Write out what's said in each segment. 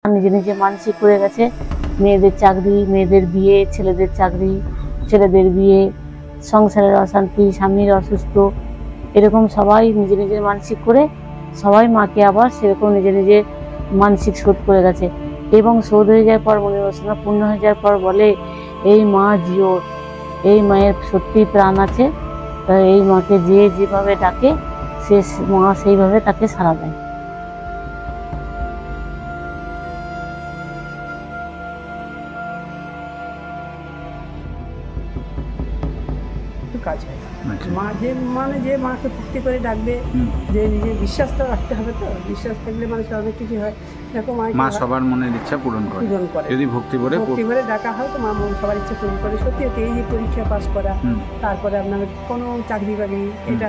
নিজে নিজে মানসিক করে গেছে, মেয়েদের চাকরি, মেয়েদের বিয়ে, ছেলেদের চাকরি, ছেলেদের বিয়ে, সংসারের অশান্তি, স্বামীর অসুস্থ, এরকম সবাই নিজে নিজের মানসিক করে সবাই মাকে আবার সেরকম নিজে নিজে মানসিক শোধ করে গেছে। এবং শোধ হয়ে যাওয়ার পর, মনোবাসনা পূর্ণ হয়ে যাওয়ার পর বলে, এই মা জিও, এই মায়ের সত্যি প্রাণ আছে, এই মাকে যে যেভাবে ডাকে সে মা সেইভাবে তাকে সাড়া দেয়। কাজ হয় মা যে মাকে ভক্তি করে ডাকবে, যে নিজের বিশ্বাসটা রাখতে হবে। তো বিশ্বাস থাকলে মানুষের অনেক কিছু হয়। দেখো মা সবার মনের ইচ্ছা পূরণ করে যদি ভক্তি করে ডাকা হয়, তো মা সবার ইচ্ছা পূরণ করে। সত্যি এই যে পরীক্ষা পাস করা, তারপরে আপনার কোনো চাকরি বাকরি, এটা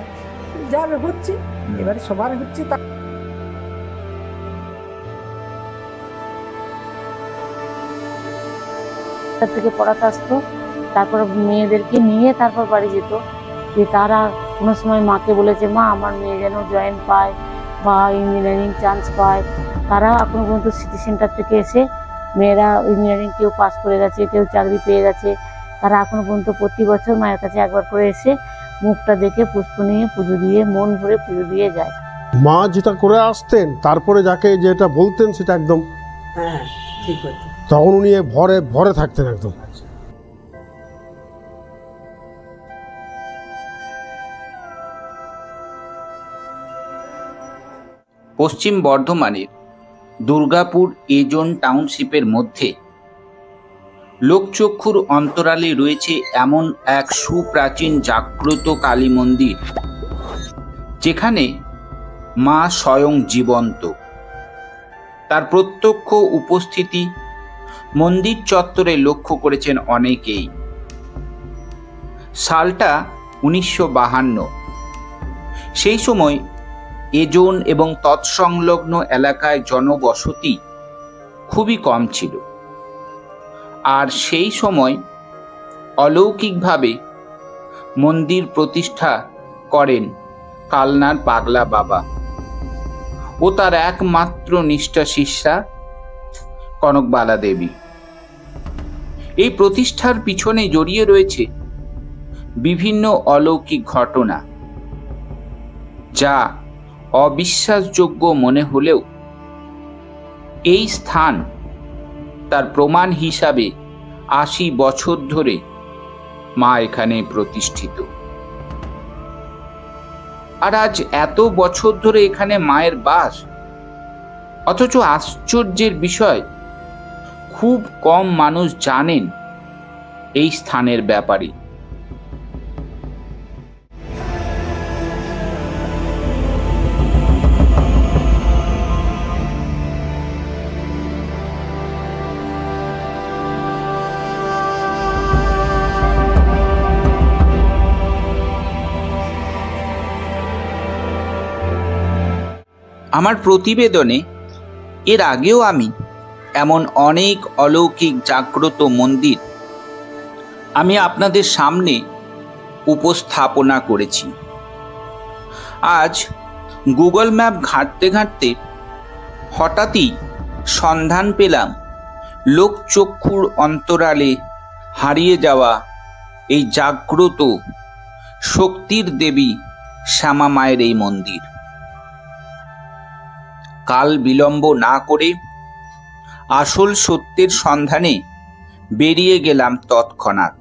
যা হচ্ছে এবারে সবার হচ্ছে। থেকে পড়াতে আসতো, তারপর মেয়েদেরকে নিয়ে তারপর বাড়ি যেত। যে তারা কোনো সময় মাকে বলেছে, মা আমার মেয়ে যেন জয়েন্ট পায় বা ইঞ্জিনিয়ারিং চান্স পায়। তারা এখনো পর্যন্ত সিটি সেন্টার থেকে এসে মেয়েরা ইঞ্জিনিয়ারিং কেউ পাস করে গেছে, কেউ চাকরি পেয়ে গেছে, তারা এখনো পর্যন্ত প্রতি বছর মায়ের কাছে একবার করে এসে মুখটা দেখে পুষ্প নিয়ে পুজো দিয়ে মন ভরে পুজো দিয়ে যায়। মা যেটা করে আসতেন, তারপরে যাকে যেটা বলতেন সেটা একদম ঠিক হতো। তখন উনি ভরে ভরে থাকতেন একদম। পশ্চিম বর্ধমানের দুর্গাপুর এজন টাউনশিপের মধ্যে লোকচক্ষুর অন্তরালে রয়েছে এমন এক সুপ্রাচীন জাগ্রত কালী মন্দির, যেখানে মা স্বয়ং জীবন্ত। তার প্রত্যক্ষ উপস্থিতি মন্দির চত্বরে লক্ষ্য করেছেন অনেকেই। সালটা 1952। সেই সময় এজন এবং তৎসংলগ্ন এলাকায় জনবসতি খুবই কম ছিল। আর সেই সময় অলৌকিকভাবে মন্দির প্রতিষ্ঠা করেন কালনার পাগলা বাবা ও তার একমাত্র নিষ্ঠা শিষ্যা কনকবালা দেবী। এই প্রতিষ্ঠার পিছনে জড়িয়ে রয়েছে বিভিন্ন অলৌকিক ঘটনা, যা অবিশ্বাসযোগ্য মনে হলেও এই স্থান তার প্রমাণ হিসাবে 80 বছর ধরে মা এখানে প্রতিষ্ঠিত। আর আজ এত বছর ধরে এখানে মায়ের বাস, অথচ আশ্চর্যের বিষয়, খুব কম মানুষ জানেন এই স্থানের ব্যাপারে। আমার প্রতিবেদনে এর আগেও আমি এমন অনেক অলৌকিক জাগ্রত মন্দির আমি আপনাদের সামনে উপস্থাপনা করেছি। আজ গুগল ম্যাপ ঘাঁটতে ঘাঁটতে হঠাৎই সন্ধান পেলাম লোকচক্ষুর অন্তরালে হারিয়ে যাওয়া এই জাগ্রত শক্তির দেবী শ্যামা মায়ের এই মন্দির। কাল বিলম্ব না করে আসল সত্যের সন্ধানে বেরিয়ে গেলাম তৎক্ষণাৎ।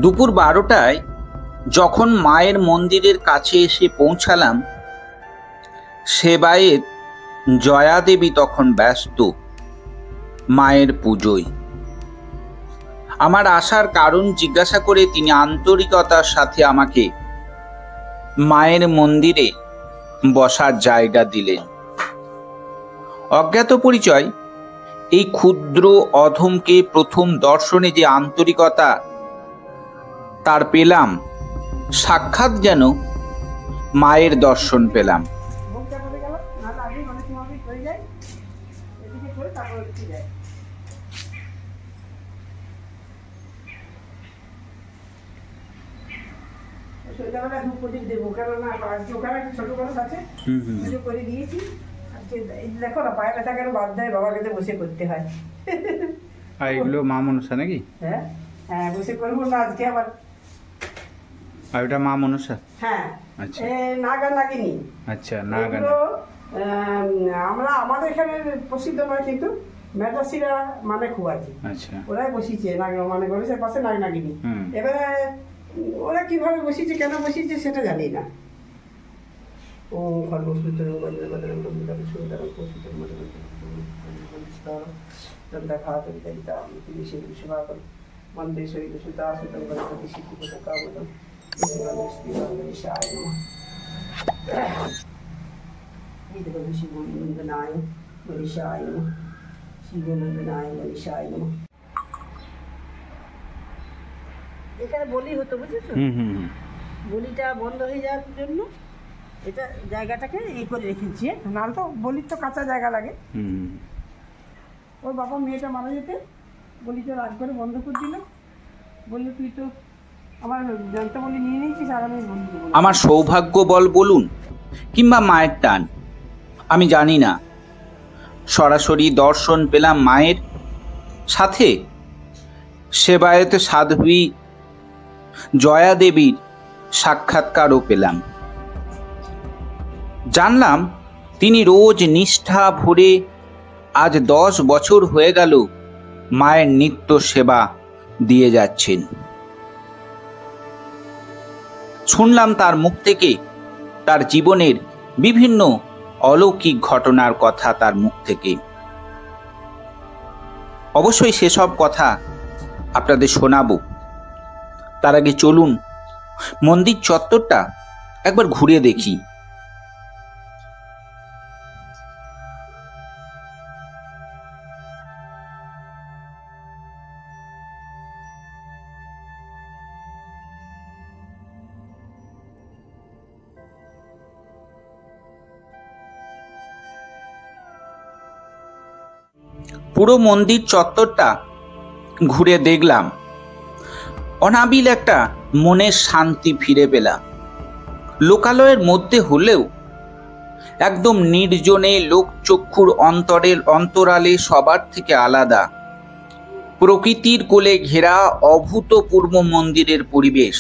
দুপুর 12টায় যখন মায়ের মন্দিরের কাছে এসে পৌঁছালাম, সেবায়েত জয়া দেবী তখন ব্যস্ত মায়ের পুজোয়। আমার আসার কারণ জিজ্ঞাসা করে তিনি আন্তরিকতার সাথে আমাকে মায়ের মন্দিরে বসার জায়গা দিলেন। অজ্ঞাত পরিচয় এই ক্ষুদ্র অধমকে প্রথম দর্শনে যে আন্তরিকতা তার পেলাম, সাক্ষাৎ যেন মায়ের দর্শন পেলাম। এদিক হয়ে যায়, এদিকে করে তারপর উঠে যায়। সন্ধ্যাবেলা ধূপ প্রদীপ দেবো, কেননা ওখানে একটা ছোট মানুষ আছে, পুজো করে দিয়েছি। আজকে দেখো না পায়ে ব্যথা কেন বাধ্য হয় বাবার কাছে বসে করতে হয়। আর এগুলো মা মনসা নাকি? হ্যাঁ হ্যাঁ, বসে করবো না আজকে আবার। আর ওটা মা মনসা? হ্যাঁ, আচ্ছা নাগা নাগিনী। আচ্ছা, নাগা। আমরা আমাদের এখানে প্রসিদ্ধ নয়, কিন্তু মেধাসীরা মানে খুব আছে। আচ্ছা, ওরাই বসিয়েছে মানে গণেশের পাশে নাগ নাগিনী। এবারে ওরা কিভাবে বসিয়েছে, কেন বসিয়েছে সেটা জানি না। ওম খর্গসূত্রং বজ্রবদরং কবিতং সুন্দরং কৌশিকং মধুমন্তং মন্দির শরীর সুতা সুতং গণপতি সিদ্ধিপদ কামদং শিবায় নমঃ। শিবনন্দনায় গণেশায় নমঃ, শিবনন্দনায় গণেশায় নমঃ। এখানে বলি হতো, বুঝেছো? বলিটা বন্ধ হয়ে যাওয়ার জন্য এটা জায়গাটাকে এই করে রেখেছি, নাহলে তো বলির তো কাঁচা জায়গা লাগে। ওর বাবা মেয়েটা মারা যেতে বলিটা রাগ করে বন্ধ করে দিল, বললো তুই তো আমার জানতে বলি নিয়ে নিয়েছিস, আর আমি বন্ধ করবো। আমার সৌভাগ্য বল বলুন কিংবা মায়ের টান, আমি জানি না, সরাসরি দর্শন পেলাম মায়ের, সাথে সেবায়ত সাধ্বী জয়া দেবীর সাক্ষাৎকারও পেলাম। জানলাম তিনি রোজ নিষ্ঠা ভরে আজ 10 বছর হয়ে গেল মায়ের নিত্য সেবা দিয়ে যাচ্ছেন। শুনলাম তার মুখ থেকে তার জীবনের বিভিন্ন অলৌকিক ঘটনার কথা, তার মুখ থেকে। অবশ্যই সেসব কথা আপনাদের শোনাবো। তার আগে চলুন মন্দির চত্বরটা একবার ঘুরে দেখি। পুরো মন্দির চত্বরটা ঘুরে দেখলাম, অনাবিল একটা মনের শান্তি ফিরে পেলাম। লোকালয়ের মধ্যে হলেও একদম নির্জনে, লোকচক্ষুর অন্তরালে সবার থেকে আলাদা, প্রকৃতির কোলে ঘেরা অভূতপূর্ব মন্দিরের পরিবেশ।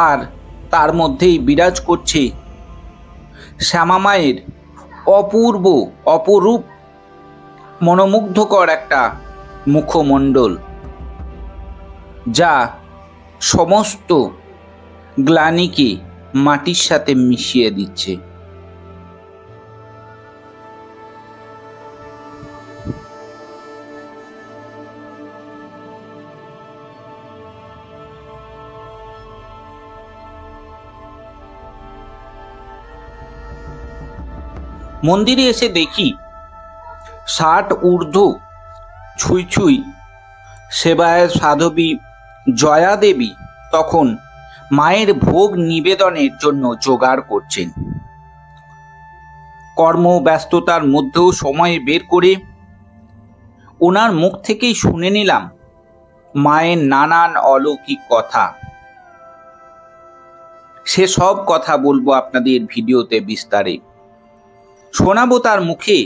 আর তার মধ্যেই বিরাজ করছে শ্যামা মায়ের অপরূপ মনোমুগ্ধকর একটা মুখমণ্ডল, যা সমস্ত গ্লানিকে মাটির সাথে মিশিয়ে দিচ্ছে। মন্দিরে এসে দেখি 60 ঊর্ধ্ব ছুঁই সেবায় সাধবী জয়া দেবী তখন মায়ের ভোগ নিবেদনের জন্য জোগাড় করছেন। কর্মব্যস্ততার মধ্যেও সময় বের করে ওনার মুখ থেকেই শুনে নিলাম মায়ের নানান অলৌকিক কথা। সেসব কথা বলবো আপনাদের ভিডিওতে বিস্তারে। শোনাবো তার মুখে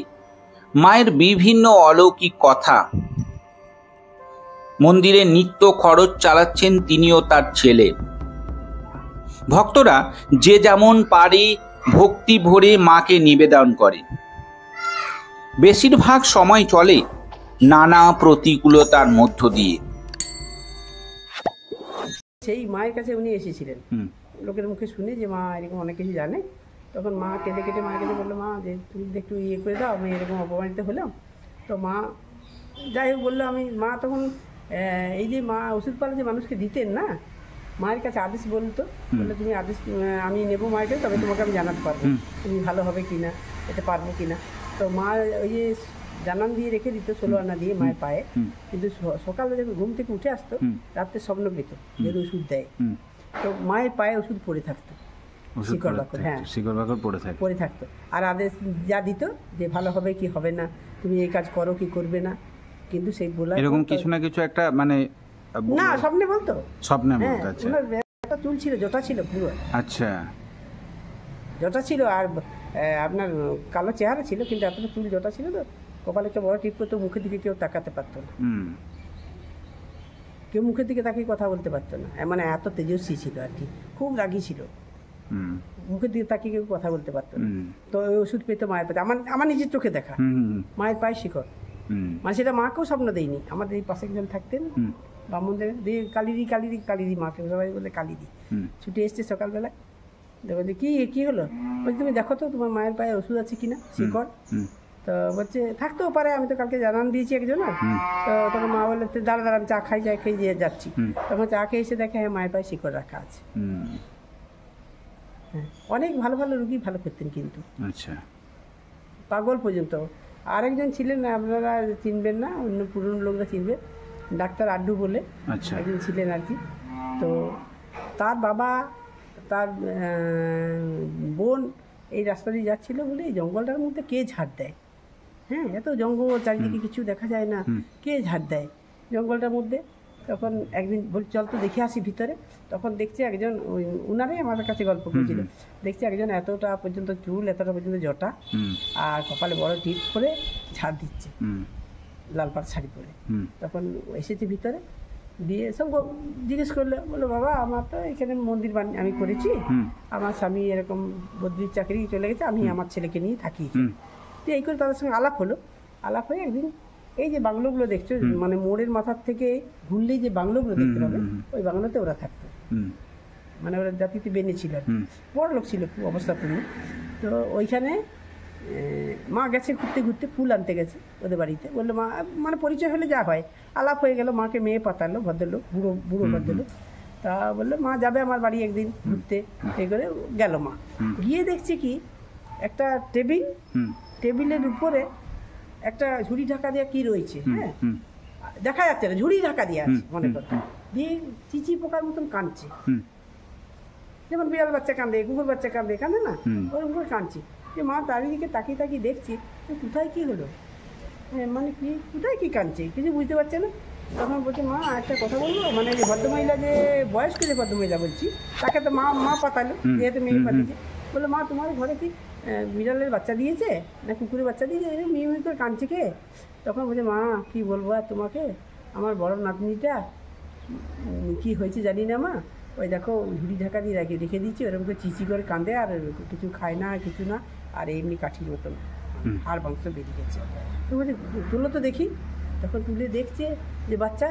মায়ের বিভিন্ন অলৌকিক কথা। মন্দিরে নিত্য খরচ চালাচ্ছেন তিনিও তার ছেলে। ভক্তরা যে যেমন পারে ভক্তি ভরে মাকে নিবেদন করে। বেশিরভাগ সময় চলে নানা প্রতিকূলতার মধ্য দিয়ে। সেই মায়ের কাছে উনি এসেছিলেন, লোকের মুখে শুনে যে মা এরকম অনেক কিছু জানে। তখন মা কেটে কেটে মায়ের কাছে বললো, মা যে তুমি একটু ইয়ে করে দাও, আমি এরকম অপমানিত হলাম। তো মা যাই হোক বললো, মা তখন এই যে মা ওষুধপালা যে মানুষকে দিতেন না, মায়ের কাছে আদেশ বলতো, বললো তুমি আদেশ আমি নেবো মায়ের কাছে, তবে তোমাকে আমি জানাতে পারবো তুমি ভালো হবে কি না, এটা পারবো কি না। তো মা ওই যে জানান দিয়ে রেখে দিত 16 আনা দিয়ে মায়ের পায়ে। কিন্তু সকালে যখন ঘুম থেকে উঠে আসতো, রাত্রে স্বপ্ন পেত যে ওষুধ দেয়, তো মায়ের পায়ে ওষুধ পড়ে থাকতো। শিকড় বাকড়, হ্যাঁ শিকড় বাকড় পড়ে থাকতো। আর আদেশ যা দিত যে ভালো হবে কি হবে না, তুমি এই কাজ করো কি করবে না, কিন্তু সেই বলা এরকম কিছু না কিছু একটা মানে না স্বপ্নে বলতো, স্বপ্নে হ্যাঁ বলতো। আচ্ছা, ওনার একটা চুল ছিল, জটা ছিল পুরো, আচ্ছা, জটা ছিল, আর আপনার কালো চেহারা ছিল, কিন্তু এতটা চুল জটা ছিল তো, কপালে একটা বড় টিপ করতো, মুখের দিকে কেউ তাকাতে পারতো না, কেউ মুখের দিকে তাকিয়ে কথা বলতে পারতো না, মানে এত তেজস্বী ছিল আর কি, খুব রাগী ছিল, মুখের দিকে তাকিয়ে কেউ কথা বলতে পারতো না। তো ওই ওষুধ পেতো মায়ের পাতে, আমার নিজের চোখে দেখা, মায়ের পায়ে শিকড়, মানে সেটা মাকেও স্বপ্ন দেয়নি, আমাদের এই পাশে একজন থাকতেন ব্রাহ্মণদের, দিয়ে কালিদি মাকে সবাই বলে কালিদি, ছুটে এসছে সকালবেলা, দেখো যে কী হলো, বলছি তুমি দেখো তো তোমার মায়ের পায়ে ওষুধ আছে কিনা শিকড়, তো বলছে থাকতেও পারে, আমি তো কালকে জানান দিয়েছি একজনের, তো তখন মা বললে দাঁড়া আমি চা খেয়ে যাচ্ছি, তখন চা খেয়ে এসে দেখে হ্যাঁ মায়ের পায়ে শিকড় রাখা আছে। হ্যাঁ, অনেক ভালো ভালো রুগী ভালো করতেন, কিন্তু আচ্ছা, পাগল পর্যন্ত। আরেকজন ছিলেন, আপনারা চিনবেন না, অন্য পুরনো লোকরা চিনবে, ডাক্তার আড্ডু বলে একজন ছিলেন আর কি। তো তার বাবা, তার বোন এই রাস্তা দিয়ে যাচ্ছিলো বলে এই জঙ্গলটার মধ্যে কে ঝাড় দেয়, হ্যাঁ এত জঙ্গল, চারিদিকে কিছু দেখা যায় না, কে ঝাড় দেয় জঙ্গলটার মধ্যে। তখন একদিন বল চল তো দেখে আসি ভিতরে, তখন দেখছি একজন, ওই উনারাই আমাদের কাছে গল্প করছিল, দেখছি একজন এতটা পর্যন্ত চুল, এতটা পর্যন্ত জটা, আর কপালে বড় টিপ করে ঝাড় দিচ্ছে, লাল পাড় শাড়ি পরে। তখন এসেছে ভিতরে, দিয়ে সব জিজ্ঞেস করলো, বললো বাবা আমার তো এখানে মন্দির আমি করেছি, আমার স্বামী এরকম বদ্রির চাকরি চলে গেছে, আমি আমার ছেলেকে নিয়ে থাকি। তো এই করে তাদের সঙ্গে আলাপ হলো, আলাপ হয়ে একদিন এই যে বাংলোগুলো দেখছো, মানে মোড়ের মাথার থেকে ঘুরলেই যে বাংলোগুলো দেখতে পাবে, ওই বাংলোতে ওরা থাকতো, মানে ওরা জাতিতে বেনে ছিল, বড় লোক ছিল, খুব অবস্থাপূর্ণ। তো ওইখানে মা গেছে ঘুরতে ঘুরতে, ফুল আনতে গেছে ওদের বাড়িতে, বললো মা, মানে পরিচয় হলে যা হয়, আলাপ হয়ে গেল, মাকে মেয়ে পাতালো, ভদ্রলোক, বুড়ো ভদ্রলোক। তা বললো মা যাবে আমার বাড়ি একদিন ঘুরতে, এই করে গেল মা। গিয়ে দেখছি কি একটা টেবিলের উপরে একটা ঝুড়ি ঢাকা দেওয়া কি রয়েছে, হ্যাঁ দেখা যাচ্ছে না, ঝুড়ি ঢাকা দিয়ে আছে মনে করো, দিয়ে চিচি পোকার মতন কাঁদছে, যেমন বিড়াল বাচ্চা কাঁদে, কুকুর বাচ্চা কাঁদে না, ওরকম করে কাঁদছে। যে মা চারিদিকে তাকিয়ে দেখছি, কোথায় কি হলো, মানে কি কোথায় কি কাঁদছে, কিছু বুঝতে পারছে না। তখন বলছে মা একটা কথা বলবো, মানে যে ভদ্রমহিলা, যে বয়স্ক যে ভদ্রমহিলা বলছি, তাকে তো মা পাতালো, যেহেতু মেয়ে পাঠিয়েছে, বললো মা তোমার ঘরে কি বিড়ালের বাচ্চা দিয়েছে না কুকুরের বাচ্চা দিয়েছে, মেয়ে করে কাঁদছে কে? তখন বলছে মা কি বলবো আর তোমাকে, আমার বড় নাতনিটা কি হয়েছে জানি না মা, ওই দেখো ঝুড়ি ঢাকা দিয়ে রেখে দিচ্ছি, ওরকম করে চিচি করে কাঁদে, আর কিছু খায় না, কিছু না, আর এমনি কাঠির মতন হাড় মাংস বেরিয়ে গেছে। তো বলছে তুলো তো দেখি, তখন তুলে দেখছে যে বাচ্চা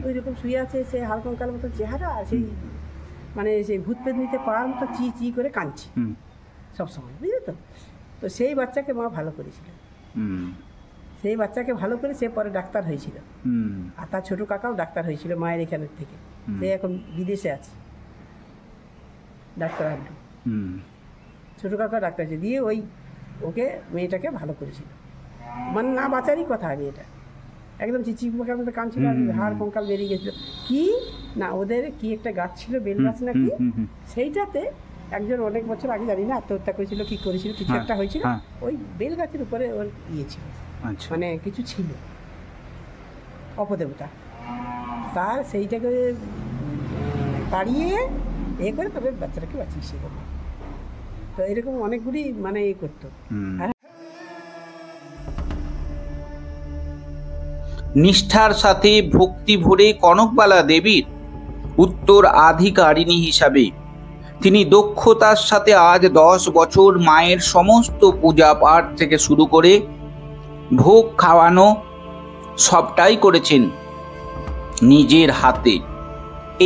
ওই রকম শুয়ে আছে, সে হাড় কঙ্কাল মতো চেহারা, আর সেই মানে সেই ভূত পেতনিতে পাড়ার মতো চি করে কাঁদছে সবসময়, বুঝলি তো। তো সেই বাচ্চাকে মা ভালো করেছিল, সেই বাচ্চাকে ভালো করে সে পরে ডাক্তার হয়েছিল, আর তার ছোটো কাকাও ডাক্তার হয়েছিল মায়ের এখানের থেকে, সে এখন বিদেশে আছে, ডাক্তার আড্ডু, ছোটো কাকা ডাক্তার আছে, দিয়ে ওকে মেয়েটাকে ভালো করেছিল, মানে না বাঁচারই কথা, মেয়েটা একদম চিচি পোকার মতো কাঁদছিল, হাড় কঙ্কাল বেরিয়ে গেছিলো। কি না ওদের কি একটা গাছ ছিল, বেল গাছ নাকি, সেইটাতে একজন অনেক বছর আগে জানি না আত্মহত্যা করেছিল, কি করেছিল, কিছু একটা হয়েছিল, ওই বেল গাছের উপরে ওর ইয়ে ছিল, মানে কিছু ছিল অপদেবতা, তার সেইটাকে তাড়িয়ে এ করে তবে বাচ্চাটাকে বাঁচিয়েছিল। তো এরকম অনেকগুলি মানে এ করতো। নিষ্ঠার সাথে ভক্তি ভরে কনকবালা দেবীর উত্তরাধিকারিণী হিসাবে তিনি দক্ষতার সাথে আজ 10 বছর মায়ের সমস্ত পূজা পাঠ থেকে শুরু করে ভোগ খাওয়ানো সবটাই করেছেন নিজের হাতে।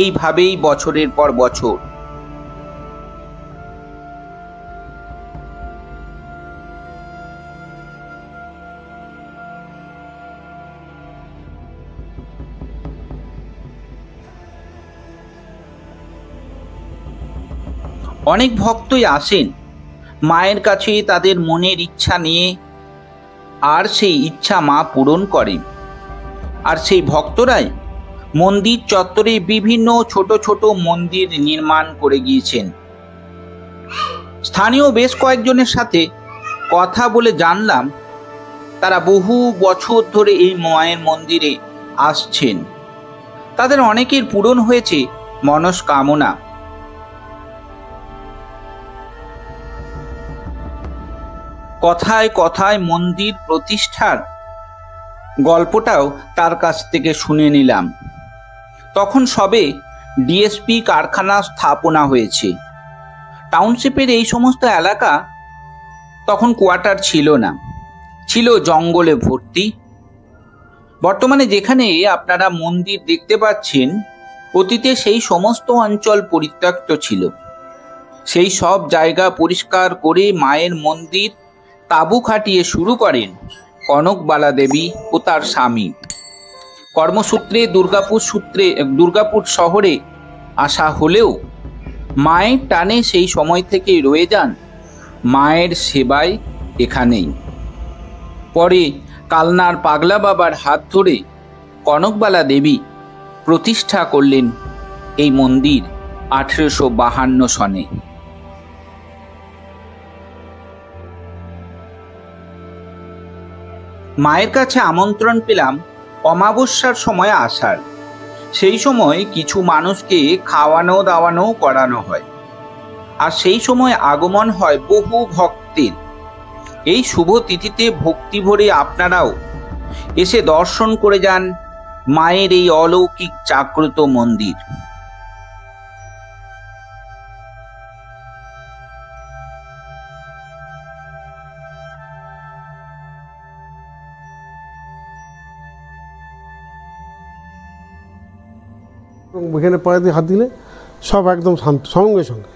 এইভাবেই বছরের পর বছর অনেক ভক্তই আসেন মায়ের কাছে তাদের মনের ইচ্ছা নিয়ে, আর সেই ইচ্ছা মা পূরণ করেন। আর সেই ভক্তরাই মন্দির চত্বরে বিভিন্ন ছোট ছোট মন্দির নির্মাণ করে গিয়েছেন। স্থানীয় বেশ কয়েকজনের সাথে কথা বলে জানলাম তারা বহু বছর ধরে এই মায়ের মন্দিরে আসছেন। তাদের অনেকের পূরণ হয়েছে মনস্কামনা। কথায় কথায় মন্দির প্রতিষ্ঠার গল্পটাও তার কাছ থেকে শুনে নিলাম। তখন সবে ডিএসপি কারখানা স্থাপনা হয়েছে। টাউনশিপের এই সমস্ত এলাকা তখন কোয়ার্টার ছিল না, ছিল জঙ্গলে ভর্তি। বর্তমানে যেখানে আপনারা মন্দির দেখতে পাচ্ছেন, অতীতে সেই সমস্ত অঞ্চল পরিত্যক্ত ছিল। সেই সব জায়গা পরিষ্কার করে মায়ের মন্দির তাঁবু খাটিয়ে শুরু করেন কনকবালা দেবী ও তার স্বামী। কর্মসূত্রে দুর্গাপুর শহরে আসা হলেও মায়ের টানে সেই সময় থেকেই রয়ে যান মায়ের সেবায় এখানেই। পরে কালনার পাগলা বাবার হাত ধরে কনকবালা দেবী প্রতিষ্ঠা করলেন এই মন্দির 1852 সনে। মায়ের কাছে আমন্ত্রণ পেলাম অমাবস্যার সময় আসার। সেই সময় কিছু মানুষকে খাওয়ানো দাওয়ানো করানো হয়, আর সেই সময় আগমন হয় বহু ভক্তের। এই শুভ তিথিতে ভক্তি ভরে আপনারাও এসে দর্শন করে যান মায়ের এই অলৌকিক জাগ্রত মন্দির। এখানে পায়ে দিয়ে হাত দিলে সব একদম শান্ত, সঙ্গে সঙ্গে।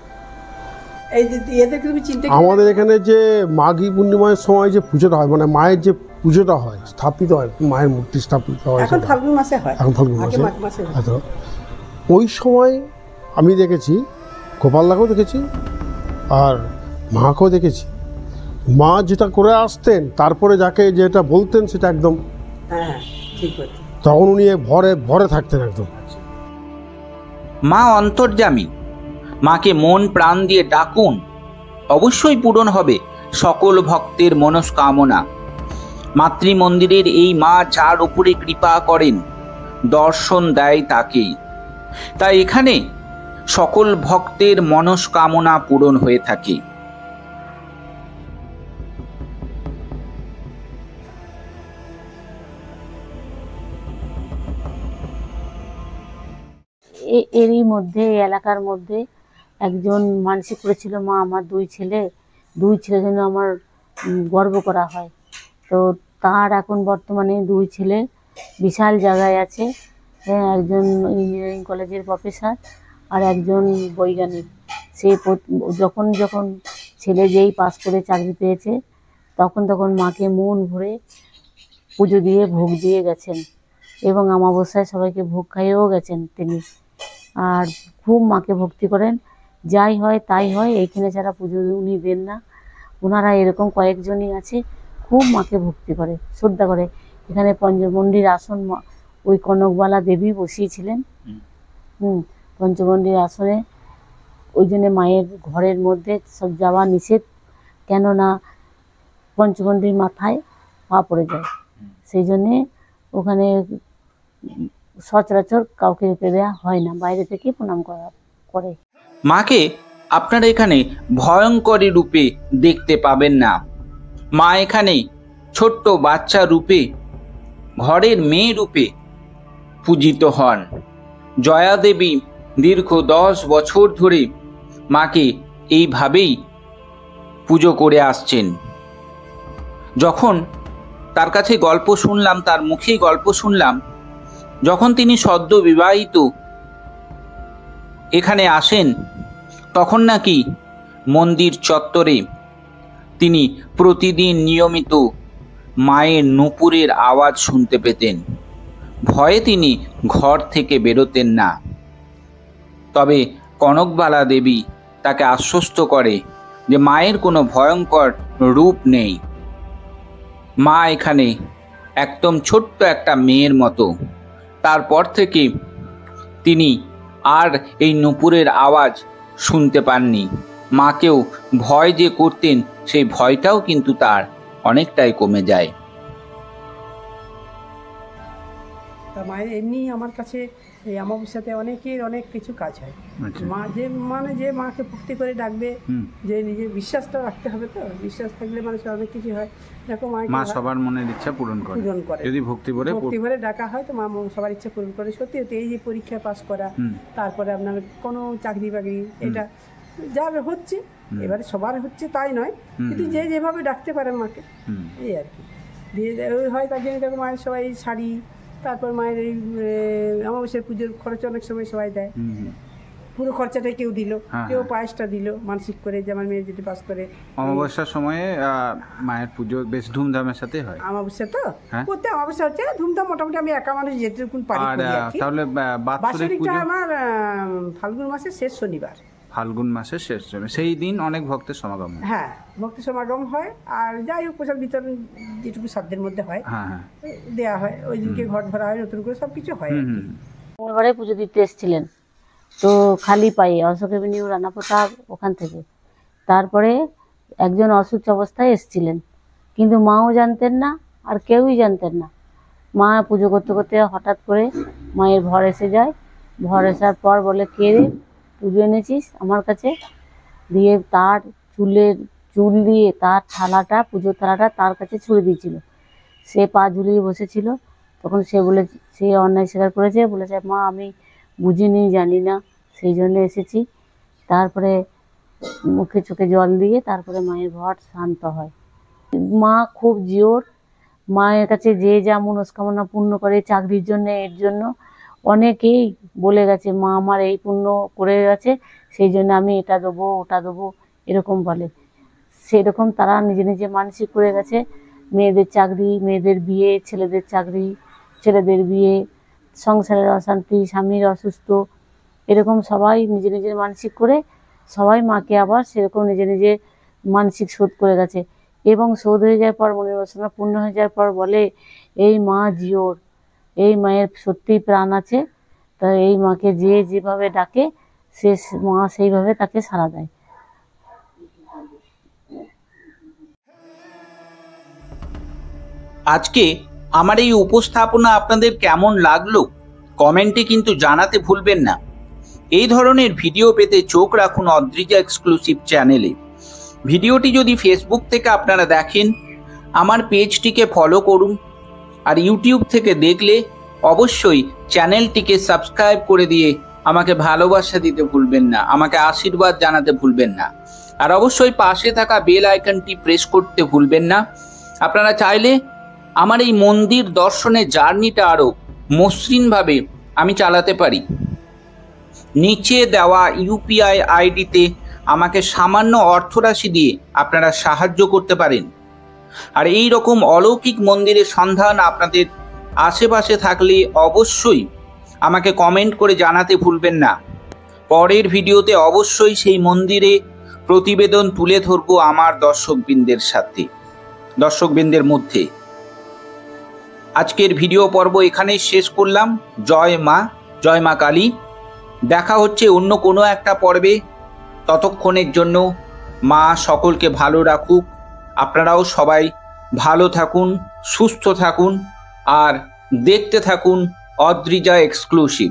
এই যে এদেরকে তুমি চিনতে আমাদের এখানে যে মাঘী পূর্ণিমার সময় যে পুজোটা হয়, মানে মায়ের যে পুজোটা হয়, স্থাপিত হয়, মায়ের মূর্তি স্থাপিত হয়, এখন ফাল্গুন মাসে হয়, এখন ফাল্গুন আগে মাসে। মাঘ মাসে হয়। আচ্ছা, ওই সময় আমি দেখেছি, গোপালদাকেও দেখেছি আর মাকেও দেখেছি। মা যেটা করে আসতেন, তারপরে যাকে যেটা বলতেন সেটা একদম, হ্যাঁ ঠিক আছে। তখন উনি ভরে ভরে থাকতেন একদম। মা অন্তর্যামী, মাকে মন প্রাণ দিয়ে ডাকুন, অবশ্যই পূরণ হবে সকল ভক্তের মনস্কামনা। মাতৃমন্দিরের এই মা যার উপরে কৃপা করেন, দর্শন দেয় তাকেই। তাই এখানে সকল ভক্তের মনস্কামনা পূরণ হয়ে থাকে। এরই মধ্যে, এই এলাকার মধ্যে একজন মানসিক করেছিল, মা আমার দুই ছেলে যেন আমার গর্ব করা হয়। তো তার এখন বর্তমানে দুই ছেলে বিশাল জায়গায় আছে। একজন ইঞ্জিনিয়ারিং কলেজের প্রফেসর আর একজন বৈজ্ঞানিক। সে যখন ছেলে যেই পাস করে চাকরি পেয়েছে, তখন মাকে মন ভরে পুজো দিয়ে ভোগ দিয়ে গেছেন, এবং অমাবস্যায় সবাইকে ভোগ খাইয়েও গেছেন তিনি। আর খুব মাকে ভক্তি করেন, যাই হয় তাই হয়, এইখানে যারা পুজো উনি দেন না, ওনারা এরকম কয়েকজনই আছে, খুব মাকে ভক্তি করে, শ্রদ্ধা করে। এখানে পঞ্চমন্ডির আসন ওই কনকবালা দেবী বসিয়েছিলেন। পঞ্চমন্ডির আসনে, ওই জন্যে মায়ের ঘরের মধ্যে সব যাওয়া নিষেধ, কেননা পঞ্চমন্ডির মাথায় পা পড়ে যায়। সেই জন্যে ওখানে সচরাচর কাউকে যেতে দেওয়া হয় না, বাইরে থেকে প্রণাম করে। মাকে আপনারা এখানে ভয়ঙ্করী রূপে দেখতে পাবেন না। মা এখানে ছোট্ট বাচ্চা রূপে, ঘরের মেয়ে রূপে পূজিত হন। জয়া দেবী দীর্ঘ 10 বছর ধরে মাকে এইভাবেই পুজো করে আসছেন। যখন তার কাছে গল্প শুনলাম, তার মুখেই গল্প শুনলাম, যখন তিনি সদ্য বিবাহিত এখানে আসেন, তখন নাকি মন্দির চত্বরে তিনি প্রতিদিন নিয়মিত মায়ের নূপুরের আওয়াজ শুনতে পেতেন। ভয়ে তিনি ঘর থেকে বেরোতেন না। তবে কনকবালা দেবী তাকে আশ্বস্ত করে যে মায়ের কোনো ভয়ঙ্কর রূপ নেই। মা এখানে একদম ছোট্ট একটা মেয়ের মতো। তারপর থেকে তিনি আর এই নূপুরের আওয়াজ শুনতে পাননি। মাকেও ভয় যে করতেন সেই ভয়টাও কিন্তু তার অনেকটাই কমে যায়। তা মায়ের এমনি আমার কাছে এই অমাবস্যাতে অনেকের অনেক কিছু কাজ হয়। আচ্ছা। মা যে মাকে ভক্তি করে ডাকবে, যে নিজের বিশ্বাসটা রাখতে হবে, তো বিশ্বাস থাকলে মানুষের অনেক কিছু হয়। দেখো মা সবার মনের ইচ্ছা পূরণ করে যদি ভক্তি করে ডাকা হয়, তো মা সবার ইচ্ছা পূরণ করে। সত্যি সত্যি এই যে পরীক্ষায় পাস করা, তারপরে আপনার কোনো চাকরি বাকরি, এটা যা হচ্ছে, এবারে সবার হচ্ছে তাই নয়, কিন্তু যে যেভাবে ডাকতে পারে মাকে, এই আর কি দিয়ে হয়। তার জন্য দেখো মায়ের সবাই শাড়ি, তারপর মায়ের এই অমাবস্যার পুজোর খরচ অনেক সময় সবাই দেয়, পুরো খরচাটা কেউ দিল, কেউ পায়েসটা দিল মানসিক করে, যে আমার মেয়ে যদি পাস করে। অমাবস্যার সময়ে মায়ের পুজো বেশ ধুমধামের সাথে হয়। অমাবস্যা তো প্রত্যেক অমাবস্যা হচ্ছে ধুমধাম, মোটামুটি আমি একা মানুষ যেটুকুন পারি করি আর কি। তাহলে বাৎসরিকটা আমার ফাল্গুন মাসের শেষ শনিবার। ফাল্গুন মাসের শেষ শনিবার, সেই দিন অনেক ভক্তের সমাগম হয়। হ্যাঁ, ভক্তের সমাগম হয়। আর যাই হোক, প্রসাদ বিতরণ যেটুকু সাধ্যের মধ্যে হয় দেওয়া হয়। ওই দিনকে ঘট ভরা হয়, নতুন করে সব কিছু হয়। মঙ্গলবারে পুজো দিতে এসেছিলেন, তো খালি পায়ে অশোক এভিনিউ রানা প্রতাপ ওখান থেকে। তারপরে একজন অসুস্থ অবস্থায় এসেছিলেন, কিন্তু মাও জানতেন না আর কেউই জানতেন না। মা পুজো করতে করতে হঠাৎ করে মায়ের ভর এসে যায়। ভর আসার পর বলে, কে রে, পুজো এনেছিস আমার কাছে? দিয়ে তার চুল দিয়ে তার থালাটা, পুজোর থালাটা তার কাছে ছুঁড়ে দিয়েছিল। সে পা ঝুলিয়ে বসেছিল। তখন সে অন্যায় স্বীকার করেছে, বলেছে, মা আমি বুঝিনি, জানি না, সেই জন্য এসেছি। তারপরে মুখে চোখে জল দিয়ে তারপরে মায়ের ভর শান্ত হয়। মা খুব জোর, মায়ের কাছে যে যা মনস্কামনা পূর্ণ করে, চাকরির জন্য, এর জন্য অনেকেই বলে গেছে, মা আমার এই পুণ্য করে গেছে, সেই জন্য আমি এটা দেবো, ওটা দেবো, এরকম বলে। সেরকম তারা নিজে নিজে মানসিক করে গেছে। মেয়েদের চাকরি, মেয়েদের বিয়ে, ছেলেদের চাকরি, ছেলেদের বিয়ে, সংসারের অশান্তি, স্বামীর অসুস্থ, এরকম সবাই নিজে নিজের মানসিক করে সবাই মাকে আবার সেরকম নিজে নিজে মানসিক শোধ করে গেছে। এবং শোধ হয়ে যাওয়ার পর, মনের বাসনা পূর্ণ হয়ে যাওয়ার পর বলে, এই মা জিওর, এই মায়ের সত্যিই প্রাণ আছে। তা এই মাকে যে যেভাবে ডাকে, সে মা সেইভাবে তাকে সাড়া দেয়। আজকে আমার এই উপস্থাপনা আপনাদের কেমন লাগলো কমেন্টে কিন্তু জানাতে ভুলবেন না। এই ধরনের ভিডিও পেতে চোখ রাখুন অদ্রিজা এক্সক্লুসিভ চ্যানেলে। ভিডিওটি যদি ফেসবুক থেকে আপনারা দেখেন, আমার পেজটিকে ফলো করুন। আর ইউটিউব থেকে দেখলে অবশ্যই চ্যানেলটিকে সাবস্ক্রাইব করে দিয়ে আমাকে ভালোবাসা দিতে ভুলবেন না, আমাকে আশীর্বাদ জানাতে ভুলবেন না। আর অবশ্যই পাশে থাকা বেল আইকনটি প্রেস করতে ভুলবেন না। আপনারা চাইলে আমার এই মন্দির দর্শনের জার্নিটা আরও মসৃণভাবে আমি চালাতে পারি। নিচে দেওয়া ইউপিআই আইডিতে আমাকে সামান্য অর্থরাশি দিয়ে আপনারা সাহায্য করতে পারেন। আর এই রকম অলৌকিক মন্দিরের সন্ধান আপনাদের আশেপাশে থাকলে অবশ্যই আমাকে কমেন্ট করে জানাতে ভুলবেন না। পরের ভিডিওতে অবশ্যই সেই মন্দিরে প্রতিবেদন তুলে ধরবো আমার দর্শকবৃন্দের মধ্যে। আজকের ভিডিও পর্ব এখানেই শেষ করলাম। জয় মা কালী। দেখা হচ্ছে অন্য কোনো একটা পর্বে। ততক্ষণের জন্য মা সকলকে ভালো রাখুক। আপনারাও সবাই ভালো থাকুন, সুস্থ থাকুন আর দেখতে থাকুন অদ্রিজা এক্সক্লুসিভ।